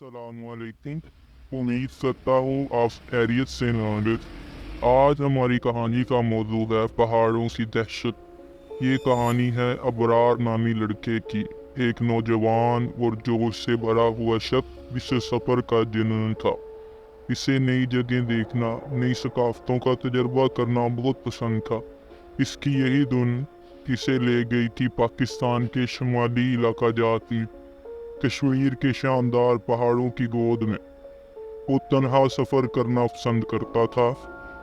अस्सलाम वालेकुम। उम्मीद करता हूँ आप खैरियत से होंगे। आज हमारी कहानी का मौजू है पहाड़ों की दहशत। ये कहानी है अबरार नामी लड़के की। एक नौजवान और जोश से भरा हुआ शख्स जिसे सफ़र का जुनून था। इसे नई जगह देखना, नई सकाफ़तों का तजर्बा करना बहुत पसंद था। इसकी यही धुन इसे ले गई थी पाकिस्तान के शुमाली इलाका जाती कश्मीर के शानदार पहाड़ों की गोद में। वो तन्हा सफ़र करना पसंद करता था।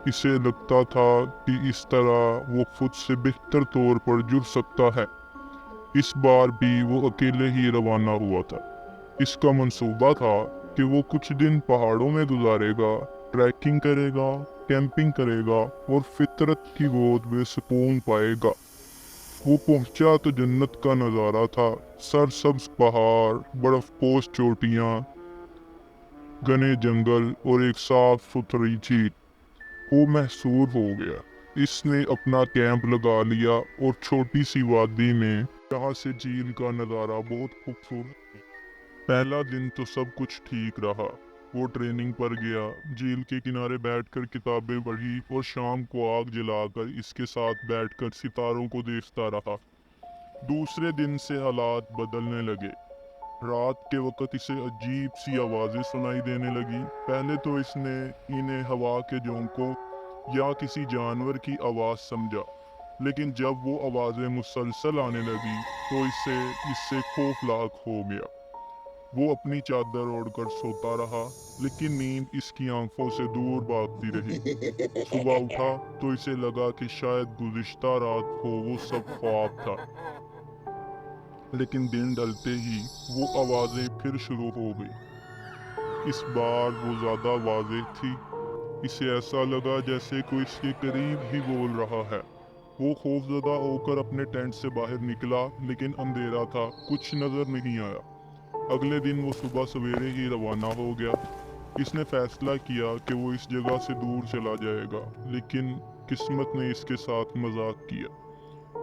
इसे लगता था कि इस तरह वो खुद से बेहतर तौर पर जुड़ सकता है। इस बार भी वो अकेले ही रवाना हुआ था। इसका मंसूबा था कि वो कुछ दिन पहाड़ों में गुजारेगा, ट्रैकिंग करेगा, कैंपिंग करेगा और फितरत की गोद में सुकून पाएगा। वो पहुंचा तो जन्नत का नज़ारा था। सरसब्ज पहाड़, बर्फपोश चोटियां, घने जंगल और एक साफ सुथरी झील। वो महसूर हो गया। इसने अपना कैंप लगा लिया और छोटी सी वादी में, जहाँ से झील का नज़ारा बहुत खूबसूरत। पहला दिन तो सब कुछ ठीक रहा। वो ट्रेनिंग पर गया, झील के किनारे बैठकर किताबें पढ़ी और शाम को आग जलाकर इसके साथ बैठकर सितारों को देखता रहा। दूसरे दिन से हालात बदलने लगे। रात के वक्त इसे अजीब सी आवाजें सुनाई देने लगी। पहले तो इसने इन्हें हवा के झोंकों या किसी जानवर की आवाज समझा, लेकिन जब वो आवाजें मुसलसल आने लगी तो इसे इससे खौफनाक हो गया। वो अपनी चादर ओढ़कर सोता रहा, लेकिन नींद इसकी आंखों से दूर भागती रही। सुबह उठा तो इसे लगा कि शायद गुज़िश्ता रात को वो सब ख्वाब था। लेकिन दिन ढलते ही वो आवाजें फिर शुरू हो गई। इस बार वो ज्यादा वाज़ेह थी। इसे ऐसा लगा जैसे कोई इसके करीब ही बोल रहा है। वो खौफजदा होकर अपने टेंट से बाहर निकला, लेकिन अंधेरा था, कुछ नजर नहीं आया। अगले दिन वो सुबह सवेरे ही रवाना हो गया। इसने फैसला किया कि वो इस जगह से दूर चला जाएगा, लेकिन किस्मत ने इसके साथ मजाक किया।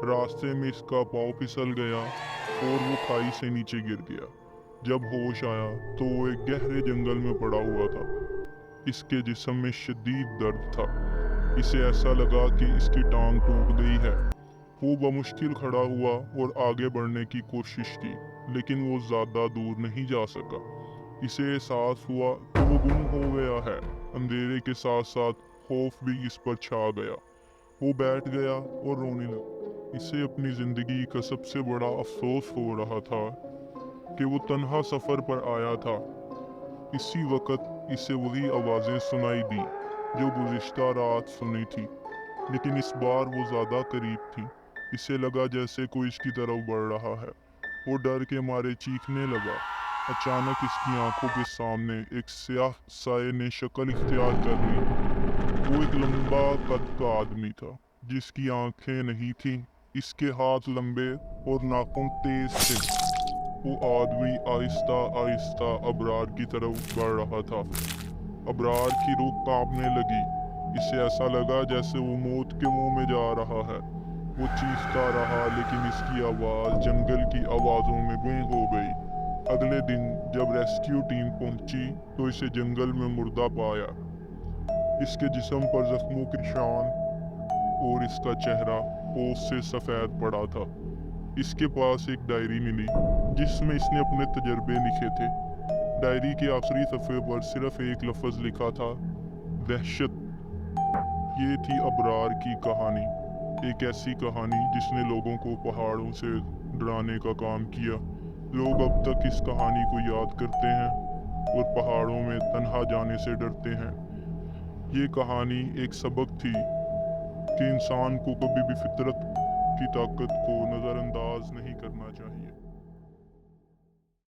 रास्ते में इसका पाँव फिसल गया और वो खाई से नीचे गिर गया। जब होश आया तो वो एक गहरे जंगल में पड़ा हुआ था। इसके जिस्म में शदीद दर्द था। इसे ऐसा लगा कि इसकी टांग टूट गई है। वो बमुश्किल खड़ा हुआ और आगे बढ़ने की कोशिश की, लेकिन वो ज्यादा दूर नहीं जा सका। इसे एहसास हुआ कि वो गुम हो गया है। अंधेरे के साथ साथ खौफ भी इस पर छा गया। वो बैठ गया और रोने लगा। इसे अपनी जिंदगी का सबसे बड़ा अफसोस हो रहा था कि वो तन्हा सफर पर आया था। इसी वक्त इसे वही आवाजें सुनाई दी जो गुज़िश्ता रात सुनी थी, लेकिन इस बार वो ज्यादा करीब थी। इसे लगा जैसे कोई इसकी तरफ बढ़ रहा है। वो डर के मारे चीखने लगा। अचानक इसकी आंखों के सामने एक स्याह साये ने शक्ल इख्तियार कर ली। वो एक लंबा कद का आदमी था, जिसकी आंखें नहीं थीं। इसके हाथ लंबे और नाखून तेज थे। वो आदमी आहिस्ता आहिस्ता अबरार की तरफ बढ़ रहा था। अबरार की रूह कांपने लगी। इसे ऐसा लगा जैसे वो मौत के मुंह में जा रहा है। वो चीखता रहा, लेकिन इसकी आवाज जंगल की आवाजों में गुम हो गई। अगले दिन जब रेस्क्यू टीम पहुंची तो इसे जंगल में मुर्दा पाया। इसके जिस्म पर जख्मों के निशान और इसका चेहरा ओस से सफेद पड़ा था। इसके पास एक डायरी मिली जिसमें इसने अपने तजर्बे लिखे थे। डायरी के आखिरी सफ़े पर सिर्फ एक लफ्ज़ लिखा था, दहशत। ये थी अबरार की कहानी। एक ऐसी कहानी जिसने लोगों को पहाड़ों से डराने का काम किया। लोग अब तक इस कहानी को याद करते हैं और पहाड़ों में तन्हा जाने से डरते हैं। ये कहानी एक सबक थी कि इंसान को कभी भी फितरत की ताकत को नज़रअंदाज नहीं करना चाहिए।